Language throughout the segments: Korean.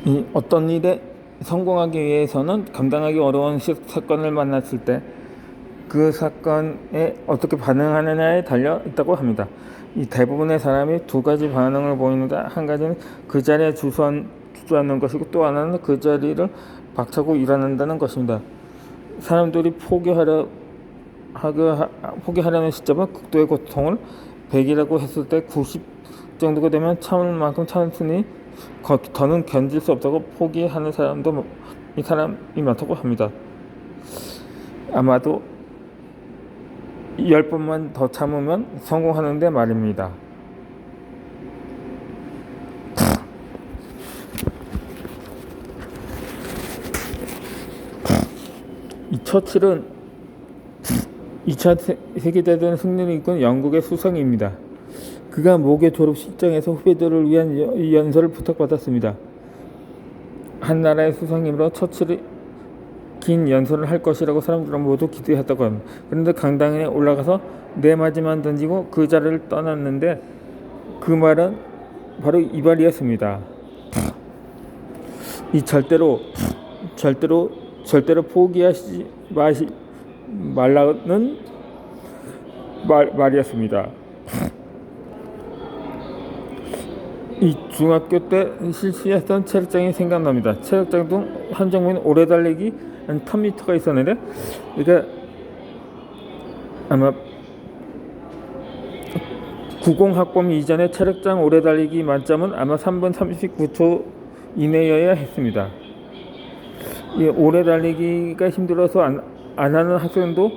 이 어떤 일에 성공하기 위해서는 감당하기 어려운 사건을 만났을 때 그 사건에 어떻게 반응하느냐에 달려 있다고 합니다. 이 대부분의 사람이 두 가지 반응을 보이는데, 한 가지는 그 자리에 주저앉는 것이고, 또 하나는 그 자리를 박차고 일어난다는 것입니다. 사람들이 포기하려는 시점은 극도의 고통을 100이라고 했을 때 90 정도가 되면 참을 만큼 참으니 더는 견딜 수 없다고 포기하는 사람도 이 사람이 많다고 합니다. 아마도 10번만 더 참으면 성공하는데 말입니다. 이 처칠은 2차 세계대전 승리를 이끈 영국의 수상입니다. 그가 모계 졸업식장에서 후배들을 위한 연설을 부탁받았습니다. 한 나라의 수상이므로 처칠이 긴 연설을 할 것이라고 사람들은 모두 기대했다고 합니다. 그런데 강당에 올라가서 네 마디만 던지고 그 자리를 떠났는데, 그 말은 바로 이 말이었습니다. 이 절대로 포기하지 말라는 말이었습니다. 이 중학교 때 실시했던 체력장이 생각납니다. 체력장도 한정민 오래 달리기 한 1000m가 있었는데, 이게 아마 90학번 이전에 체력장 오래 달리기 만점은 아마 3분 39초 이내여야 했습니다. 이 오래 달리기가 힘들어서 안 하는 학생도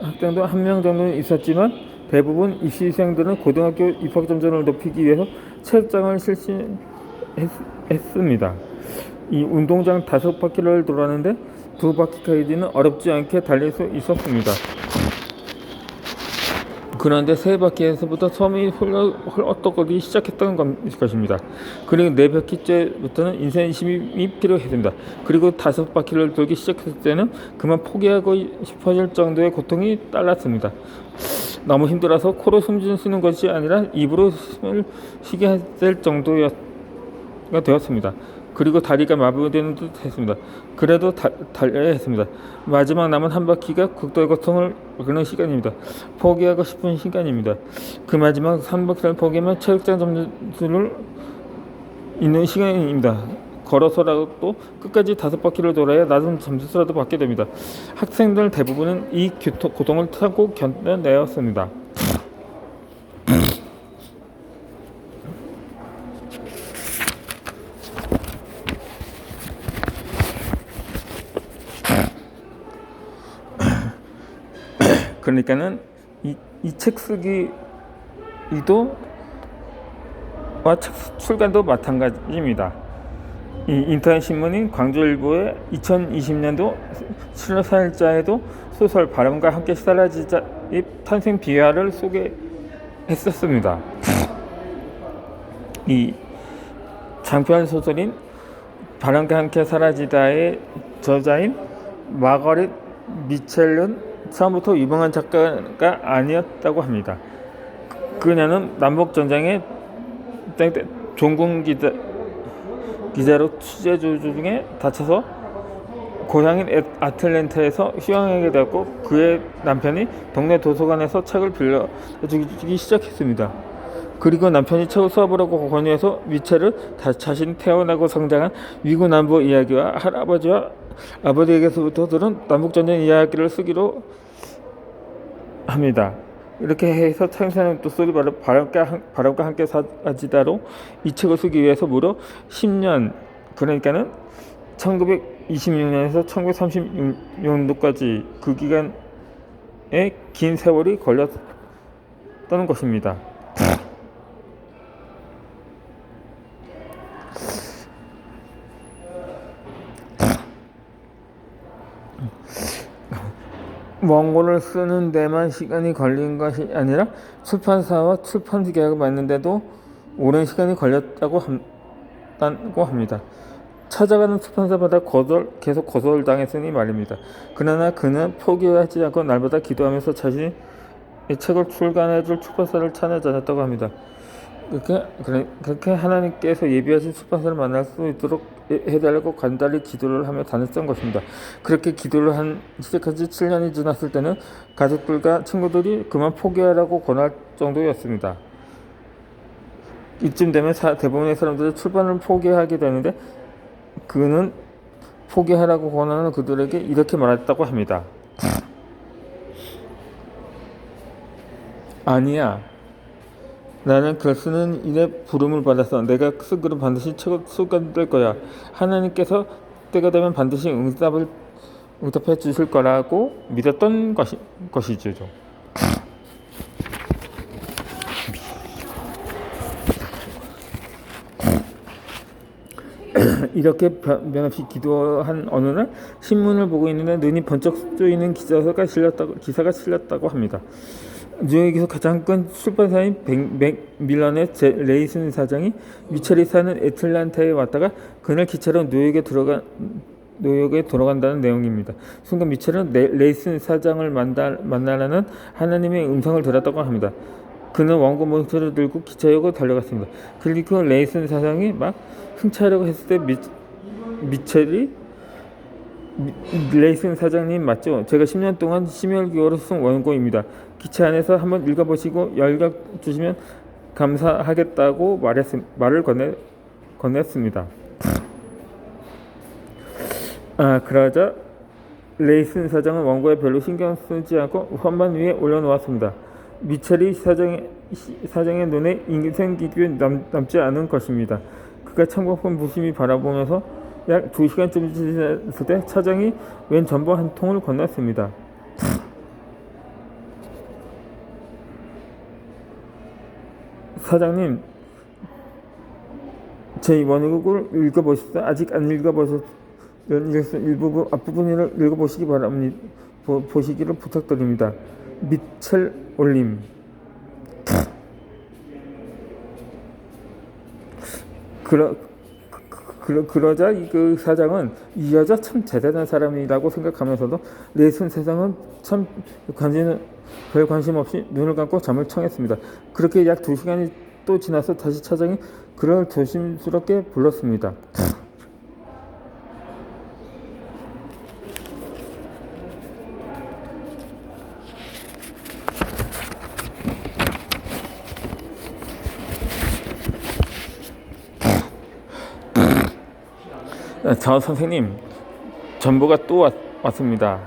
한 명 정도는 있었지만, 대부분 입시생들은 고등학교 입학 점수를 높이기 위해서 체육장을 실시했습니다. 이 운동장 5바퀴를 돌았는데 2바퀴까지는 어렵지 않게 달릴 수 있었습니다. 그런데 3바퀴에서부터 섬이 헐떡거리기 시작했던 것입니다. 그리고 4바퀴째부터는 인내심이 필요했습니다. 그리고 5바퀴를 돌기 시작했을 때는 그만 포기하고 싶어질 정도의 고통이 따랐습니다. 너무 힘들어서 코로 숨 쉬는 것이 아니라 입으로 숨을 쉬게 될 정도가 되었습니다. 그리고 다리가 마비되는 듯 했습니다. 그래도 달려야 했습니다. 마지막 남은 한 바퀴가 극도의 고통을 그는 시간입니다. 포기하고 싶은 시간입니다. 그 마지막 한 바퀴를 포기하면 체육장 점수를 있는 시간입니다. 걸어서라도 끝까지 5바퀴를 돌아야 낮은 점수라도 받게 됩니다. 학생들 대부분은 이 고통을 참고 견뎌내었습니다. 그러니까는 이 책 쓰기도 책 출간도 마찬가지입니다. 이 인터넷 신문인 광주일보의 2020년도 7월 4일자에도 소설 바람과 함께 사라지자의 탄생 비화를 소개했었습니다. 이 장편 소설인 바람과 함께 사라지다의 저자인 마거릿 미첼은 처음부터 유명한 작가가 아니었다고 합니다. 그녀는 남북전쟁의 종군 기자로 취재 중에 다쳐서 고향인 아틀랜타에서 휴양하게 되었고, 그의 남편이 동네 도서관에서 책을 빌려주기 시작했습니다. 그리고 남편이 책을 수업하라고 권유해서 미첼은 자신이 태어나고 성장한 미국 남부 이야기와 할아버지와 아버지에게서부터 들은 남북전쟁 이야기를 쓰기로 합니다. 이렇게 해서 창세는 또 소리 바람과 함께 사라지다로 이 책을 쓰기 위해서 무려 10년, 그러니까는 1926년에서 1936년도까지 그 기간에 긴 세월이 걸렸다는 것입니다. 원고를 쓰는 데만 시간이 걸린 것이 아니라 출판사와 출판 계약을 맺는데도 오랜 시간이 걸렸다고 합니다. 찾아가는 출판사마다 계속 거절당했으니 말입니다. 그러나 그는 포기하지 않고 날마다 기도하면서 자신의 책을 출간해줄 출판사를 찾아다녔다고 합니다. 그렇게 하나님께서 예비하신 출판사를 만날 수 있도록 해달라고 간절히 기도를 하며 다녔던 것입니다. 그렇게 기도를 시작한 지 7년이 지났을 때는 가족들과 친구들이 그만 포기하라고 권할 정도였습니다. 이쯤 되면 대부분의 사람들이 출판을 포기하게 되는데 그는 포기하라고 권하는 그들에게 이렇게 말했다고 합니다. 아니야. 나는 글 쓰는 일에 부름을 받아서 내가 쓴 글은 반드시 최고 수록될 거야. 하나님께서 때가 되면 반드시 응답해 주실 거라고 믿었던 것이죠. 이렇게 변함없이 기도한 어느 날 신문을 보고 있는데 눈이 번쩍 쏘이는 기사가 실렸다고 합니다. 뉴욕에서 가장 큰 출판사인 맥밀런의 레이슨 사장이 미첼이 사는 애틀랜타에 왔다가 그날 기차로 뉴욕에 돌아간다는 내용입니다. 순간 미첼은 레이슨 사장을 만나라는 하나님의 음성을 들었다고 합니다. 그는 원고 몬스터를 들고 기차역으로 달려갔습니다. 그리고 레이슨 사장이 막 승차하려고 했을 때 미첼이 레이슨 사장님 맞죠? 제가 10년 동안 심혈기호로 쓴 원고입니다. 기차 안에서 한번 읽어보시고 연락 주시면 감사하겠다고 말을 건넸습니다. 그러자 레이슨 사장은 원고에 별로 신경 쓰지 않고 현관 위에 올려놓았습니다. 미첼이 사장의 눈에 인생 기교에 남지 않은 것입니다. 그가 창밖을 무심히 바라보면서 약 2시간쯤 지났을 때 차장이 웬 전보 한 통을 건넸습니다. 사장님, 제 원고를 읽어보셨어요? 아직 안 읽어보셨 일부분 앞부분을 읽어보시기 바랍니다. 보시기를 부탁드립니다. 미첼 올림. 그러자 그 사장은 이 여자 참 대단한 사람이라고 생각하면서도 레이슨 사장은 참 별 관심 없이 눈을 감고 잠을 청했습니다. 그렇게 약 2시간이 또 지나서 다시 차장이 그를 조심스럽게 불렀습니다. 저 선생님, 전보가 또 왔습니다.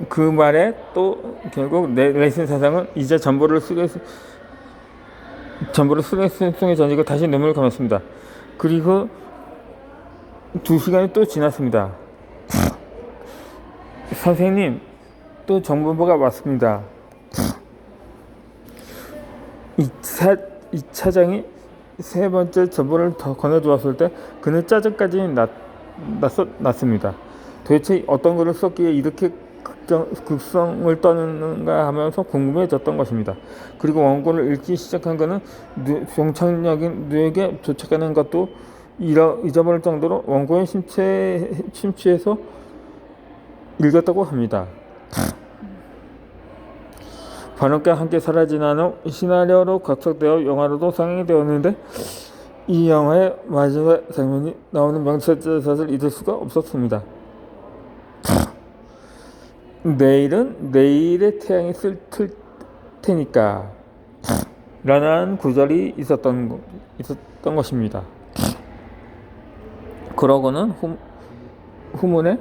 그 말에 또 결국 레이슨 사장은 이제 전보를 수레송에 던지고 다시 눈물을 감았습니다. 그리고 2시간이 또 지났습니다. 선생님, 또 정보가 왔습니다. 이 차장이 세 번째 전보를 더 건네주었을 때 그는 짜증까지 났습니다. 도대체 어떤 글을 썼기에 이렇게 극성을 떠는가 하면서 궁금해졌던 것입니다. 그리고 원고를 읽기 시작한 그는 종착역인 뉴욕에 도착하는 것도 잊어버릴 정도로 원고에 심취해서 읽었다고 합니다. 번역과 함께 사라진 후 시나리오로 각색되어 영화로도 상영이 되었는데 이 영화의 마지막 장면이 나오는 명찰자를 잊을 수가 없었습니다. 내일은 내일의 태양이 틀 테니까 라는 구절이 있었던 것입니다. 그러고는 후문에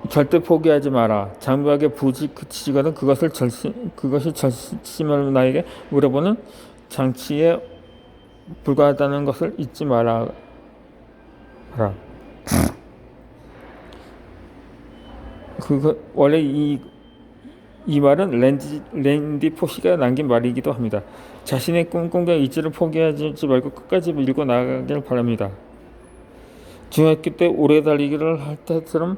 절대 포기하지 마라. 장부하게 부지 그치거든 그것이 절심을 나에게 물어보는 장치에 불과하다는 것을 잊지 마라. 원래 이 말은 랜디 포시가 남긴 말이기도 합니다. 자신의 꿈과 의지를 포기하지 말고 끝까지 밀고 나가길 바랍니다. 중학교 때 오래 달리기를 할 때처럼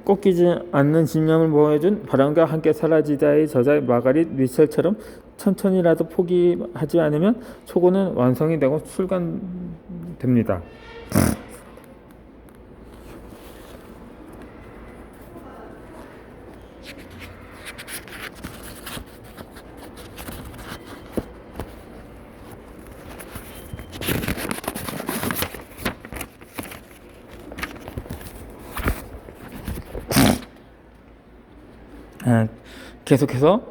꺾이지 않는 집념을 보여준 바람과 함께 사라지다의 저자 마가릿 미첼처럼 천천히라도 포기하지 않으면 초고는 완성이 되고 출간됩니다. 아, 계속해서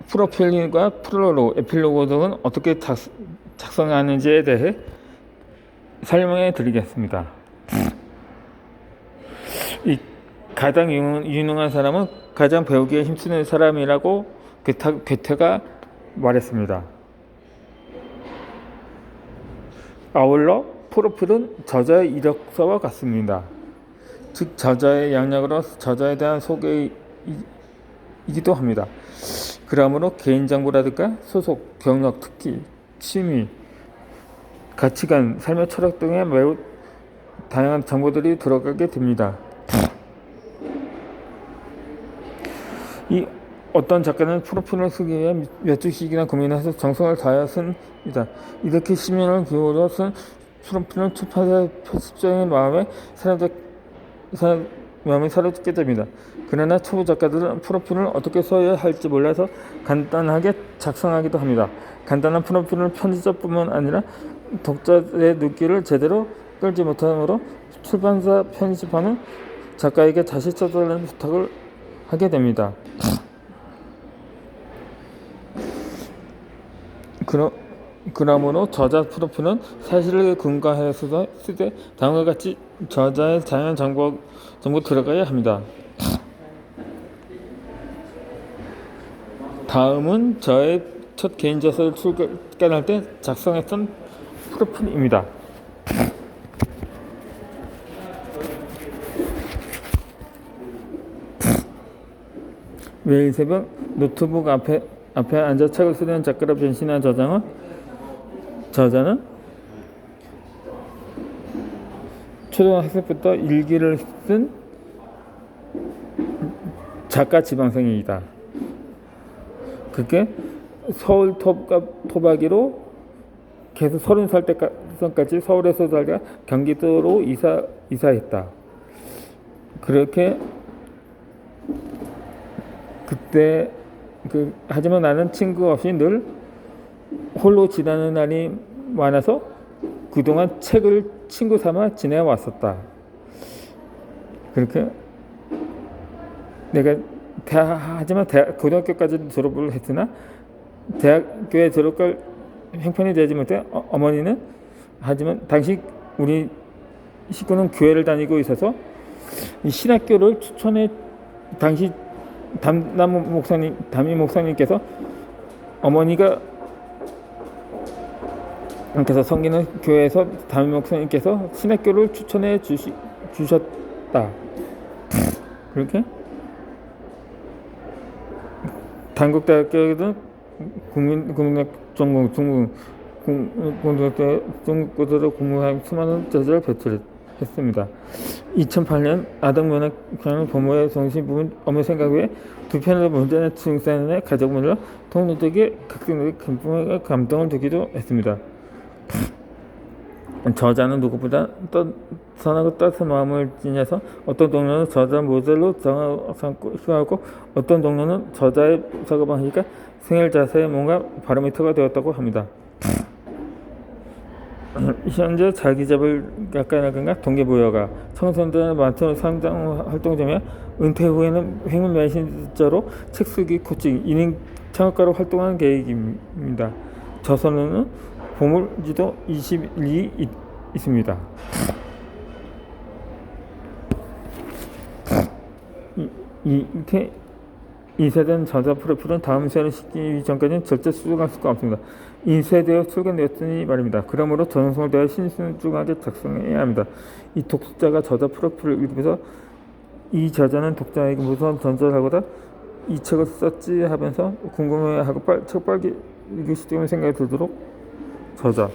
프로필과 프롤로그, 에필로그 등은 어떻게 작성하는지에 대해 설명해 드리겠습니다. 이 가장 유능한 사람은 가장 배우기에 힘쓰는 사람이라고 괴테가 말했습니다. 아울러 프로필은 저자의 이력서와 같습니다. 즉 저자의 양력으로 저자에 대한 소개이기도 합니다. 그러므로 개인정보라든가 소속, 경력, 특기, 취미, 가치관, 삶의 철학 등의 매우 다양한 정보들이 들어가게 됩니다. 이 어떤 작가는 프로필을 쓰기 위해 몇 주씩이나 고민해서 정성을 다하여 씁니다. 이렇게 시민을 기울여 쓴 프로필은 출판사의 편집자의 마음에 사로잡게 됩니다. 그러나 초보 작가들은 프로필을 어떻게 써야 할지 몰라서 간단하게 작성하기도 합니다. 간단한 프로필은 편집자뿐만 아니라 독자의 눈길을 제대로 끌지 못하므로 출판사 편집하는 작가에게 다시 써달라는 부탁을 하게 됩니다. 그러므로 저자 프로필은 사실을 근거하여 쓰되 다음과 같이 저자의 다양한 정보 들어가야 합니다. 다음은 저의 첫 개인저서를 출간할 때 작성했던 프로필입니다. 매일 새벽 노트북 앞에 앉아 책을 쓰는 작가로 변신한 저자는 초등학생부터 일기를 쓴 작가 지망생이다. 그게 서울 토박이로 계속 30살 때까지 서울에서 살다가 경기도로 이사했다. 그렇게 그때 하지만 나는 친구 없이 늘 홀로 지나는 날이 많아서 그동안 책을 친구 삼아 지내왔었다. 그렇게 내가 하지만 고등학교까지 졸업을 했으나 대학교에 들어갈 형편이 되지 못해 어머니는 하지만 당시 우리 식구는 교회를 다니고 있어서 이 신학교를 추천해 당시 담임 목사님께서 어머니가 그래서 섬기는 교회에서 담임 목사님께서 신학교를 추천해 주셨다. 그렇게 단국대학교에는 중국고등학교 공부하여 수많은 저자를 배출했습니다. 2008년 아동문학관 부모의 정신부분 업무 생각 후에 두 편으로 문제는 증산의 가족문으로 통로되게 각성되게 감동을 주기도 했습니다. 저자는 누구보다 선하고 따뜻한 마음을 지녀서 어떤 동료는 저자 모델로 정하고 어떤 동료는 저자의 작업을 하니까 생활 자세에 뭔가 바로미터가 되었다고 합니다. 현재 자기잡을 약간가 동기부여가 청소년들의 마트 상장 활동 중에 은퇴 후에는 행운 메신저로 책 쓰기 코칭, 인인 창업가로 활동하는 계획입니다. 저서는 보물지도 22이 있습니다. 이렇게 인쇄된 저자 프로필은 다음 세를 시키기 전까지는 절대 수정할 수가 없습니다. 인쇄되어 출간되었으니 말입니다. 그러므로 전성을 대하여 신중하게 작성해야 합니다. 이 독자가 저자 프로필을 읽으면서 이 저자는 독자에게 무슨 전설하고다 이 책을 썼지 하면서 궁금해하고 책 빨리 읽을 수 있다는 생각이 들도록 저자